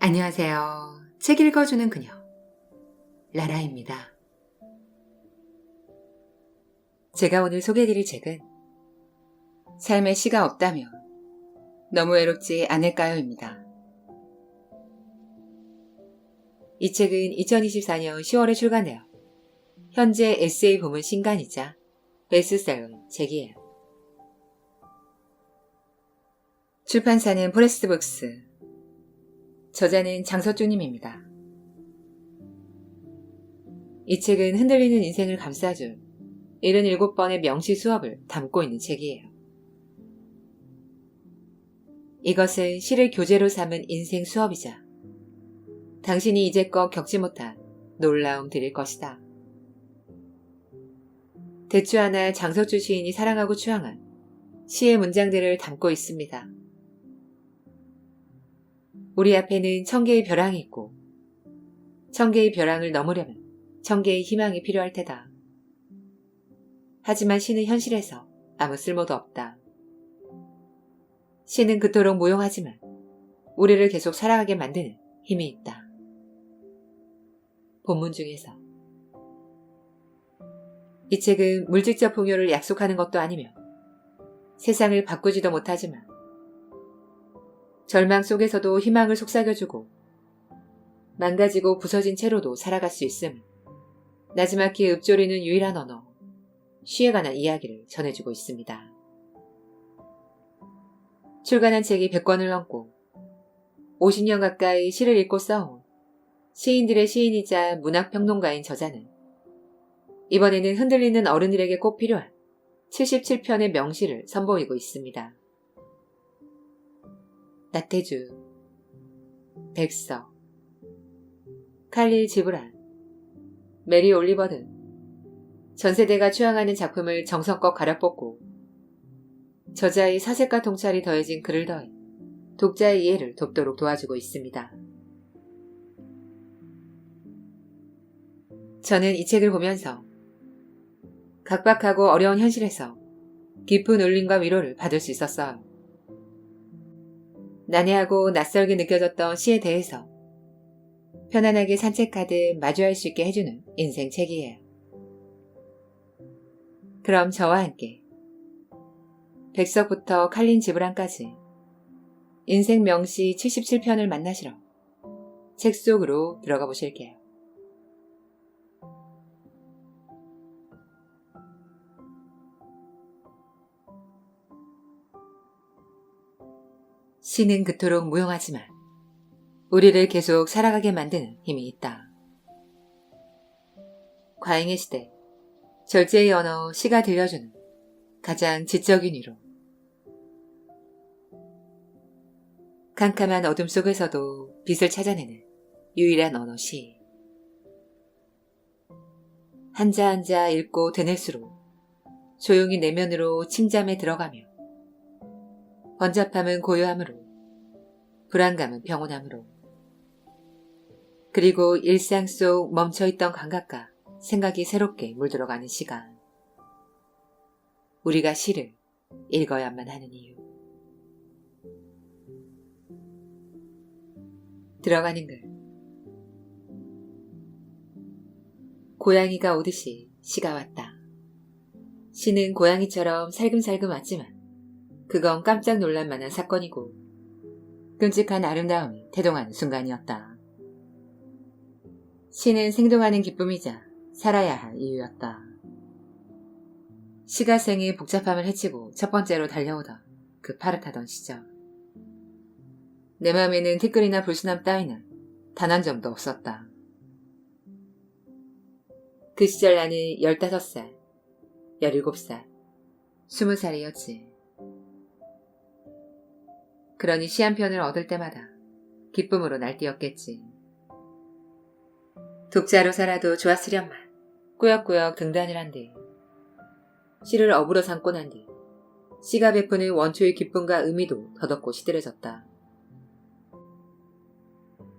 안녕하세요. 책 읽어주는 그녀, 라라입니다. 제가 오늘 소개해드릴 책은 삶에 시가 없다면 너무 외롭지 않을까요?입니다. 이 책은 2024년 10월에 출간되어 현재 에세이 부문 신간이자 베스트셀러인 책이에요. 출판사는 포레스트북스, 저자는 장서준님입니다. 이 책은 흔들리는 인생을 감싸줄 77번의 명시 수업을 담고 있는 책이에요. 이것은 시를 교재로 삼은 인생 수업이자 당신이 이제껏 겪지 못한 놀라움 드릴 것이다. 대추 하나 장석주 시인이 사랑하고 추앙한 시의 문장들을 담고 있습니다. 우리 앞에는 1000개의 벼랑이 있고 1000개의 벼랑을 넘으려면 1000개의 희망이 필요할 테다. 하지만 시는 현실에서 아무 쓸모도 없다. 시는 그토록 무용하지만 우리를 계속 살아가게 만드는 힘이 있다. 본문 중에서 이 책은 물질적 풍요를 약속하는 것도 아니며 세상을 바꾸지도 못하지만 절망 속에서도 희망을 속삭여주고 망가지고 부서진 채로도 살아갈 수 있음, 나지막히 읊조리는 유일한 언어, 시에 관한 이야기를 전해주고 있습니다. 출간한 책이 100권을 넘고 50년 가까이 시를 읽고 써온 시인들의 시인이자 문학평론가인 저자는 이번에는 흔들리는 어른들에게 꼭 필요한 77편의 명시를 선보이고 있습니다. 나태주, 백석, 칼릴 지브란, 메리 올리버 등 전세대가 추앙하는 작품을 정성껏 갈아뽑고 저자의 사색과 통찰이 더해진 글을 더해 독자의 이해를 돕도록 도와주고 있습니다. 저는 이 책을 보면서 각박하고 어려운 현실에서 깊은 울림과 위로를 받을 수 있었어요. 난해하고 낯설게 느껴졌던 시에 대해서 편안하게 산책하듯 마주할 수 있게 해주는 인생 책이에요. 그럼 저와 함께 백석부터 칼린 지브란까지 인생 명시 77편을 만나시러 책 속으로 들어가 보실게요. 시는 그토록 무용하지만 우리를 계속 살아가게 만드는 힘이 있다. 과잉의 시대, 절제의 언어 시가 들려주는 가장 지적인 위로. 캄캄한 어둠 속에서도 빛을 찾아내는 유일한 언어 시. 한자 한자 읽고 되낼수록 조용히 내면으로 침잠에 들어가며 번잡함은 고요함으로 불안감은 평온함으로 그리고 일상 속 멈춰있던 감각과 생각이 새롭게 물들어가는 시간. 우리가 시를 읽어야만 하는 이유. 들어가는 글. 고양이가 오듯이 시가 왔다. 시는 고양이처럼 살금살금 왔지만 그건 깜짝 놀랄 만한 사건이고 끔찍한 아름다움이 태동하는 순간이었다. 시는 생동하는 기쁨이자 살아야 할 이유였다. 시가 생의 복잡함을 헤치고 첫 번째로 달려오던 그 파릇하던 시절. 내 마음에는 티끌이나 불순함 따위는 단 한 점도 없었다. 그 시절 나는 15살, 17살, 20살이었지. 그러니 시 한 편을 얻을 때마다 기쁨으로 날뛰었겠지. 독자로 살아도 좋았으련만 꾸역꾸역 등단을 한 뒤 시를 업으로 삼고 난 뒤 시가 베푸는 원초의 기쁨과 의미도 더덥고 시들해졌다.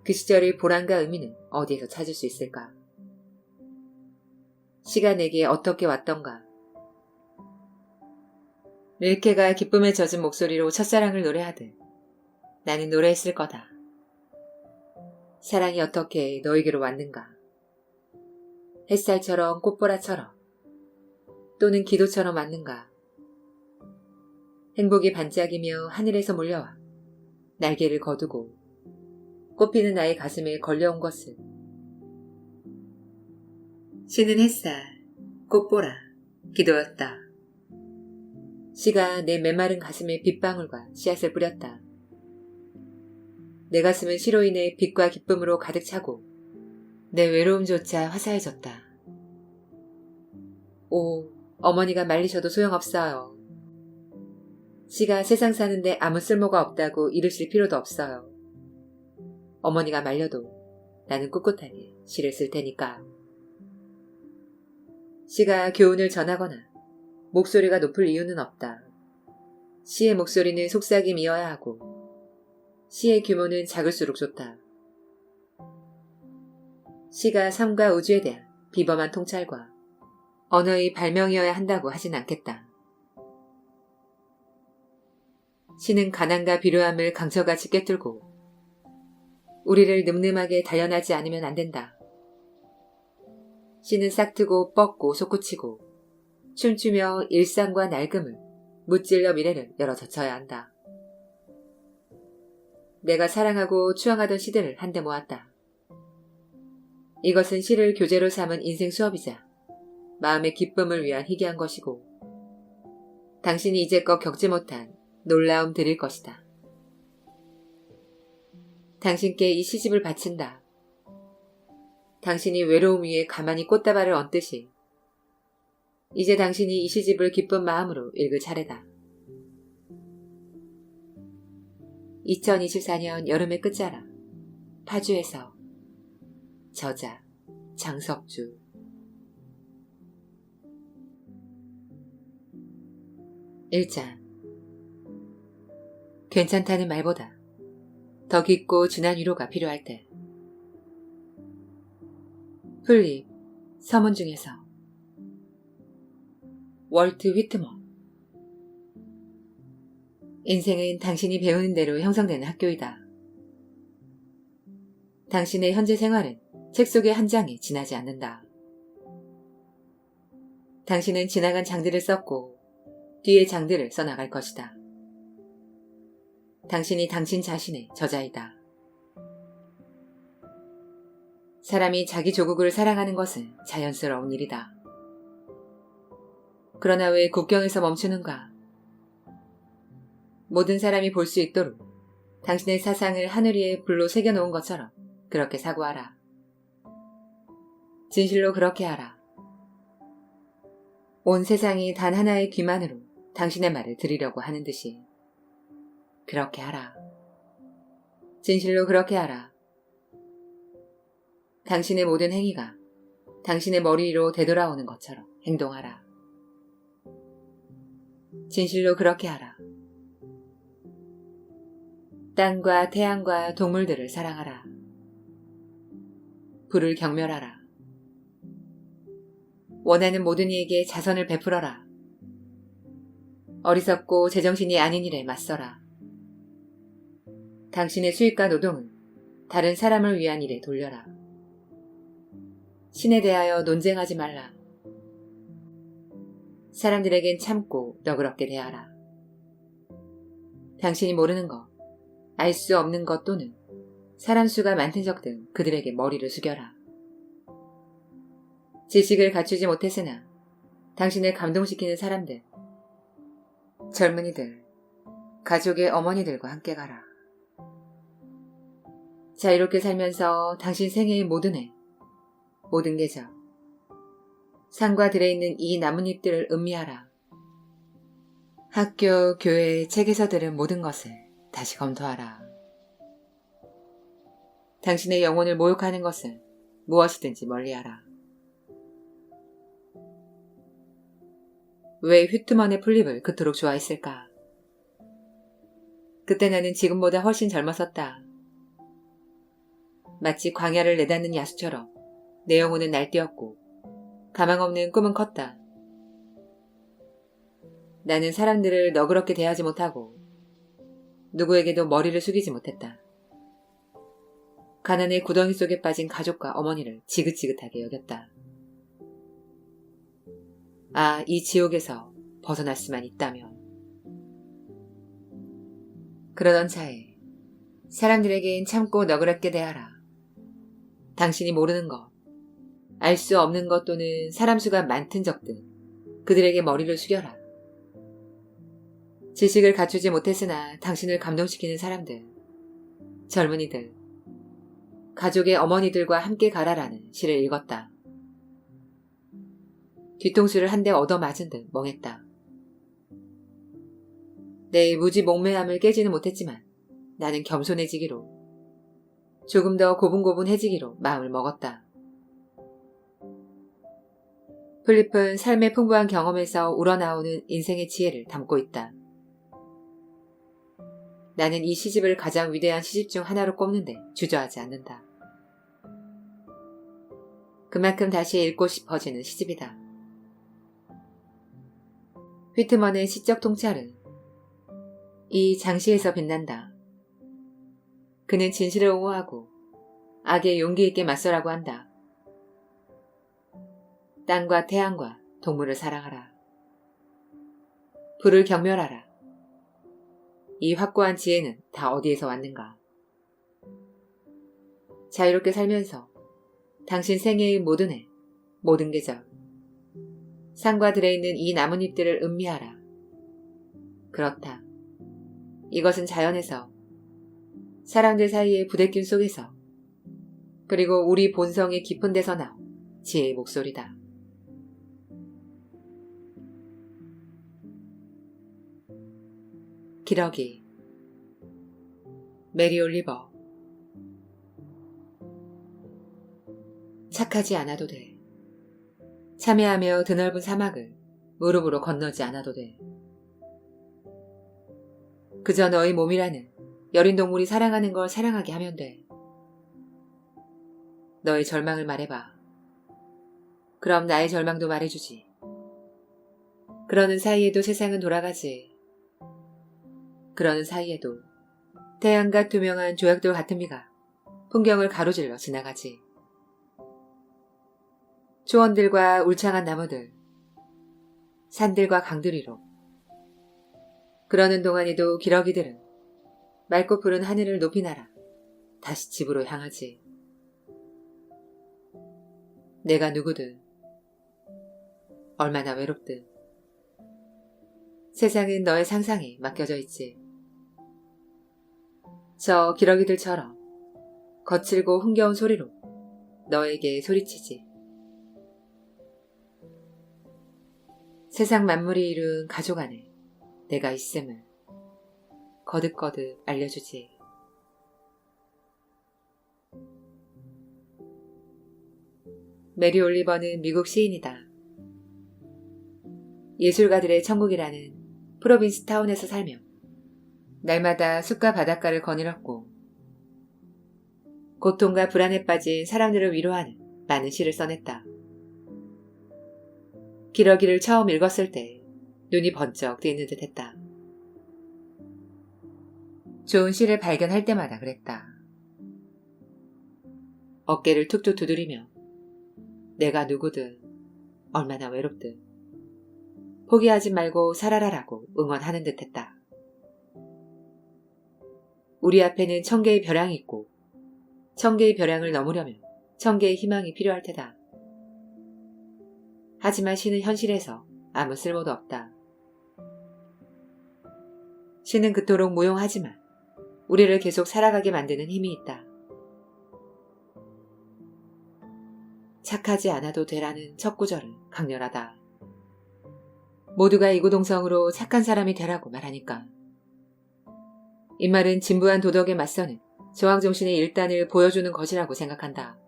그 시절의 보람과 의미는 어디에서 찾을 수 있을까? 시가 내게 어떻게 왔던가? 릴케가 기쁨에 젖은 목소리로 첫사랑을 노래하듯 나는 노래했을 거다. 사랑이 어떻게 너에게로 왔는가? 햇살처럼 꽃보라처럼 또는 기도처럼 왔는가? 행복이 반짝이며 하늘에서 몰려와 날개를 거두고 꽃피는 나의 가슴에 걸려온 것은 쉬는 햇살, 꽃보라, 기도였다. 시가 내 메마른 가슴에 빗방울과 씨앗을 뿌렸다. 내 가슴은 시로 인해 빛과 기쁨으로 가득 차고 내 외로움조차 화사해졌다. 오, 어머니가 말리셔도 소용없어요. 시가 세상 사는데 아무 쓸모가 없다고 이르실 필요도 없어요. 어머니가 말려도 나는 꿋꿋하게 시를 쓸 테니까. 시가 교훈을 전하거나 목소리가 높을 이유는 없다. 시의 목소리는 속삭임이어야 하고 시의 규모는 작을수록 좋다. 시가 삶과 우주에 대한 비범한 통찰과 언어의 발명이어야 한다고 하진 않겠다. 시는 가난과 비료함을 강처같이 꿰뚫고 우리를 늠름하게 단련하지 않으면 안 된다. 시는 싹트고 뻗고 솟구치고 춤추며 일상과 낡음을 무찔러 미래를 열어 젖혀야 한다. 내가 사랑하고 추앙하던 시들을 한데 모았다. 이것은 시를 교재로 삼은 인생 수업이자 마음의 기쁨을 위한 희귀한 것이고 당신이 이제껏 겪지 못한 놀라움 드릴 것이다. 당신께 이 시집을 바친다. 당신이 외로움 위에 가만히 꽃다발을 얹듯이 이제 당신이 이 시집을 기쁜 마음으로 읽을 차례다. 2024년 여름의 끝자락 파주에서 저자 장석주. 일장. 괜찮다는 말보다 더 깊고 진한 위로가 필요할 때. 플립, 서문 중에서. 월트 휘트먼. 인생은 당신이 배우는 대로 형성되는 학교이다. 당신의 현재 생활은 책 속의 한 장에 지나지 않는다. 당신은 지나간 장들을 썼고 뒤의 장들을 써나갈 것이다. 당신이 당신 자신의 저자이다. 사람이 자기 조국을 사랑하는 것은 자연스러운 일이다. 그러나 왜 국경에서 멈추는가? 모든 사람이 볼 수 있도록 당신의 사상을 하늘 위에 불로 새겨놓은 것처럼 그렇게 사고하라. 진실로 그렇게 하라. 온 세상이 단 하나의 귀만으로 당신의 말을 들으려고 하는 듯이 그렇게 하라. 진실로 그렇게 하라. 당신의 모든 행위가 당신의 머리 위로 되돌아오는 것처럼 행동하라. 진실로 그렇게 하라. 땅과 태양과 동물들을 사랑하라. 불을 경멸하라. 원하는 모든 이에게 자선을 베풀어라. 어리석고 제정신이 아닌 일에 맞서라. 당신의 수익과 노동은 다른 사람을 위한 일에 돌려라. 신에 대하여 논쟁하지 말라. 사람들에겐 참고 너그럽게 대하라. 당신이 모르는 것, 알 수 없는 것 또는 사람 수가 많든 적든 그들에게 머리를 숙여라. 지식을 갖추지 못했으나 당신을 감동시키는 사람들, 젊은이들, 가족의 어머니들과 함께 가라. 자유롭게 살면서 당신 생애의 모든 해, 모든 계절, 산과 들에 있는 이 나뭇잎들을 음미하라. 학교, 교회, 책에서 들은 모든 것을 다시 검토하라. 당신의 영혼을 모욕하는 것은 무엇이든지 멀리하라. 왜 휘트먼의 플립을 그토록 좋아했을까? 그때 나는 지금보다 훨씬 젊었었다. 마치 광야를 내닫는 야수처럼 내 영혼은 날뛰었고 가망 없는 꿈은 컸다. 나는 사람들을 너그럽게 대하지 못하고 누구에게도 머리를 숙이지 못했다. 가난의 구덩이 속에 빠진 가족과 어머니를 지긋지긋하게 여겼다. 아, 이 지옥에서 벗어날 수만 있다면. 그러던 차에 사람들에겐 참고 너그럽게 대하라. 당신이 모르는 것, 알 수 없는 것 또는 사람 수가 많든 적든 그들에게 머리를 숙여라. 지식을 갖추지 못했으나 당신을 감동시키는 사람들, 젊은이들, 가족의 어머니들과 함께 가라라는 시를 읽었다. 뒤통수를 한 대 얻어맞은 듯 멍했다. 내 무지몽매함을 깨지는 못했지만 나는 겸손해지기로, 조금 더 고분고분해지기로 마음을 먹었다. 플립은 삶의 풍부한 경험에서 우러나오는 인생의 지혜를 담고 있다. 나는 이 시집을 가장 위대한 시집 중 하나로 꼽는데 주저하지 않는다. 그만큼 다시 읽고 싶어지는 시집이다. 휘트먼의 시적 통찰은 이 장시에서 빛난다. 그는 진실을 옹호하고 악에 용기 있게 맞서라고 한다. 땅과 태양과 동물을 사랑하라. 불을 경멸하라. 이 확고한 지혜는 다 어디에서 왔는가? 자유롭게 살면서 당신 생애의 모든 해, 모든 계절, 산과 들에 있는 이 나뭇잎들을 음미하라. 그렇다. 이것은 자연에서, 사람들 사이의 부대낌 속에서, 그리고 우리 본성의 깊은 데서 나온 지혜의 목소리다. 기러기 메리 올리버. 착하지 않아도 돼. 참여하며 드넓은 사막을 무릎으로 건너지 않아도 돼. 그저 너의 몸이라는 여린 동물이 사랑하는 걸 사랑하게 하면 돼. 너의 절망을 말해봐. 그럼 나의 절망도 말해주지. 그러는 사이에도 세상은 돌아가지. 그러는 사이에도 태양과 투명한 조약돌 같은 비가 풍경을 가로질러 지나가지. 초원들과 울창한 나무들, 산들과 강들 위로. 그러는 동안에도 기러기들은 맑고 푸른 하늘을 높이 날아 다시 집으로 향하지. 내가 누구든, 얼마나 외롭든 세상은 너의 상상에 맡겨져 있지. 저 기러기들처럼 거칠고 흥겨운 소리로 너에게 소리치지. 세상 만물이 이룬 가족 안에 내가 있음을 거듭거듭 알려주지. 메리 올리버는 미국 시인이다. 예술가들의 천국이라는 프로빈스 타운에서 살며 날마다 숲과 바닷가를 거닐었고 고통과 불안에 빠진 사람들을 위로하는 많은 시를 써냈다. 기러기를 처음 읽었을 때 눈이 번쩍 뜨이는 듯 했다. 좋은 시를 발견할 때마다 그랬다. 어깨를 툭툭 두드리며 내가 누구든 얼마나 외롭든 포기하지 말고 살아라라고 응원하는 듯 했다. 우리 앞에는 1000개의 벼랑이 있고 1000개의 벼랑을 넘으려면 1000개의 희망이 필요할 테다. 하지만 시는 현실에서 아무 쓸모도 없다. 시는 그토록 무용하지만 우리를 계속 살아가게 만드는 힘이 있다. 착하지 않아도 되라는 첫 구절은 강렬하다. 모두가 이구동성으로 착한 사람이 되라고 말하니까. 이 말은 진부한 도덕에 맞서는 저항정신의 일단을 보여주는 것이라고 생각한다.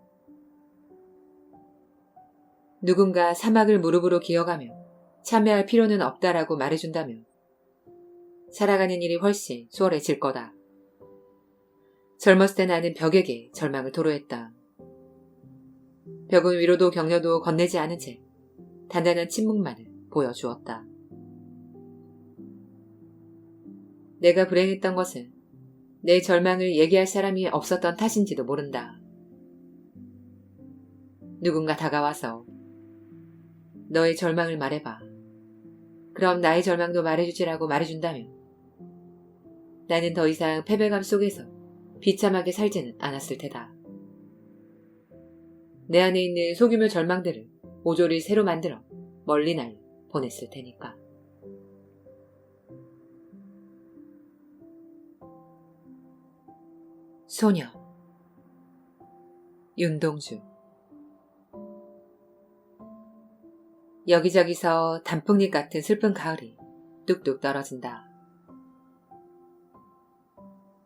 누군가 사막을 무릎으로 기어가며 참여할 필요는 없다라고 말해준다면 살아가는 일이 훨씬 수월해질 거다. 젊었을 때 나는 벽에게 절망을 토로했다. 벽은 위로도 격려도 건네지 않은 채 단단한 침묵만을 보여주었다. 내가 불행했던 것은 내 절망을 얘기할 사람이 없었던 탓인지도 모른다. 누군가 다가와서 너의 절망을 말해봐. 그럼 나의 절망도 말해주지라고 말해준다면 나는 더 이상 패배감 속에서 비참하게 살지는 않았을 테다. 내 안에 있는 소규모 절망들을 모조리 새로 만들어 멀리 날 보냈을 테니까. 소녀 윤동주. 여기저기서 단풍잎 같은 슬픈 가을이 뚝뚝 떨어진다.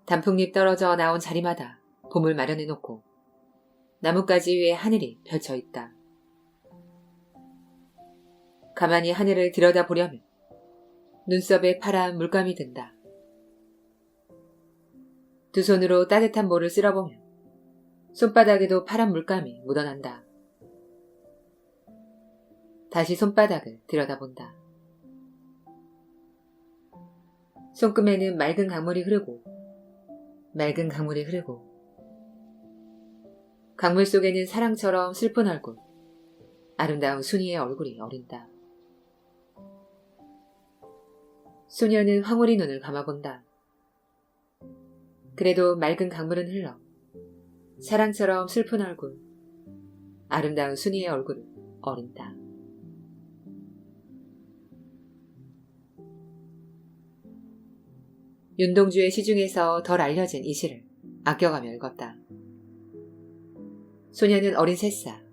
단풍잎 떨어져 나온 자리마다 봄을 마련해놓고 나뭇가지 위에 하늘이 펼쳐있다. 가만히 하늘을 들여다보려면 눈썹에 파란 물감이 든다. 두 손으로 따뜻한 모를 쓸어보면 손바닥에도 파란 물감이 묻어난다. 다시 손바닥을 들여다본다. 손금에는 맑은 강물이 흐르고 강물 속에는 사랑처럼 슬픈 얼굴, 아름다운 순이의 얼굴이 어린다. 소녀는 황홀히 눈을 감아본다. 그래도 맑은 강물은 흘러 사랑처럼 슬픈 얼굴, 아름다운 순이의 얼굴을 어린다. 윤동주의 시 중에서 덜 알려진 이 시를 아껴가며 읽었다. 소녀는 어린 새싹,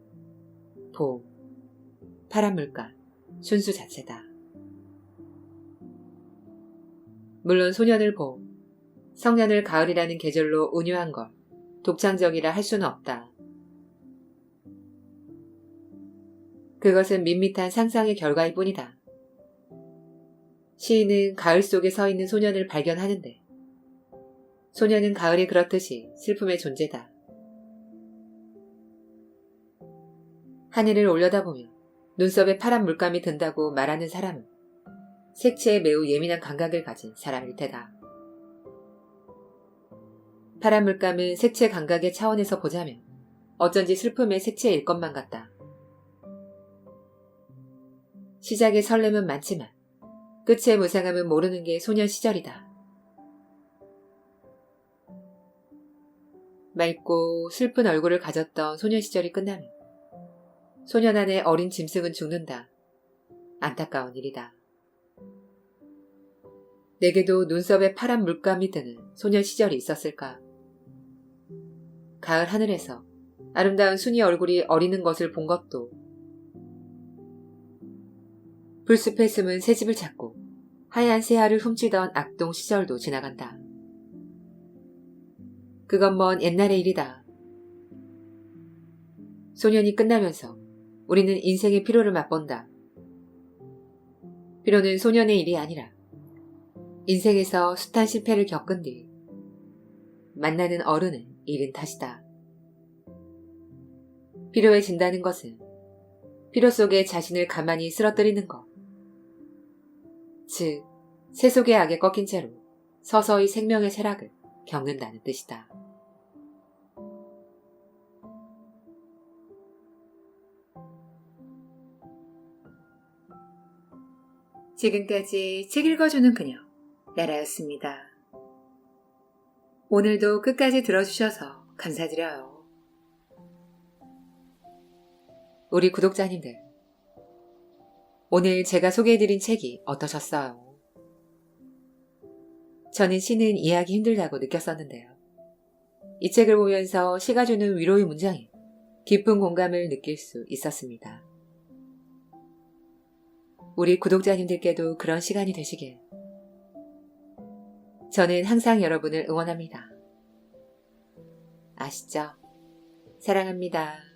봄, 파란 물감, 순수 자체다. 물론 소년을 봄, 성년을 가을이라는 계절로 운유한 걸 독창적이라 할 수는 없다. 그것은 밋밋한 상상의 결과일 뿐이다. 시인은 가을 속에 서 있는 소년을 발견하는데 소년은 가을이 그렇듯이 슬픔의 존재다. 하늘을 올려다보며 눈썹에 파란 물감이 든다고 말하는 사람은 색채에 매우 예민한 감각을 가진 사람일 테다. 파란 물감은 색채 감각의 차원에서 보자면 어쩐지 슬픔의 색채일 것만 같다. 시작의 설렘은 많지만 끝의 무상함은 모르는 게 소년 시절이다. 맑고 슬픈 얼굴을 가졌던 소년 시절이 끝나면 소년 안의 어린 짐승은 죽는다. 안타까운 일이다. 내게도 눈썹에 파란 물감이 드는 소년 시절이 있었을까? 가을 하늘에서 아름다운 순이 얼굴이 어리는 것을 본 것도, 불숲에 숨은 새집을 찾고 하얀 새알을 훔치던 악동 시절도 지나간다. 그건 먼 옛날의 일이다. 소년이 끝나면서 우리는 인생의 피로를 맛본다. 피로는 소년의 일이 아니라 인생에서 숱한 실패를 겪은 뒤 만나는 어른을 잃은 탓이다. 피로해진다는 것은 피로 속에 자신을 가만히 쓰러뜨리는 것, 즉 새 속의 악에 꺾인 채로 서서히 생명의 쇠락을 겪는다는 뜻이다. 지금까지 책 읽어주는 그녀 나라였습니다. 오늘도 끝까지 들어주셔서 감사드려요. 우리 구독자님들, 오늘 제가 소개해드린 책이 어떠셨어요? 저는 시는 이해하기 힘들다고 느꼈었는데요. 이 책을 보면서 시가 주는 위로의 문장에 깊은 공감을 느낄 수 있었습니다. 우리 구독자님들께도 그런 시간이 되시길. 저는 항상 여러분을 응원합니다. 아시죠? 사랑합니다.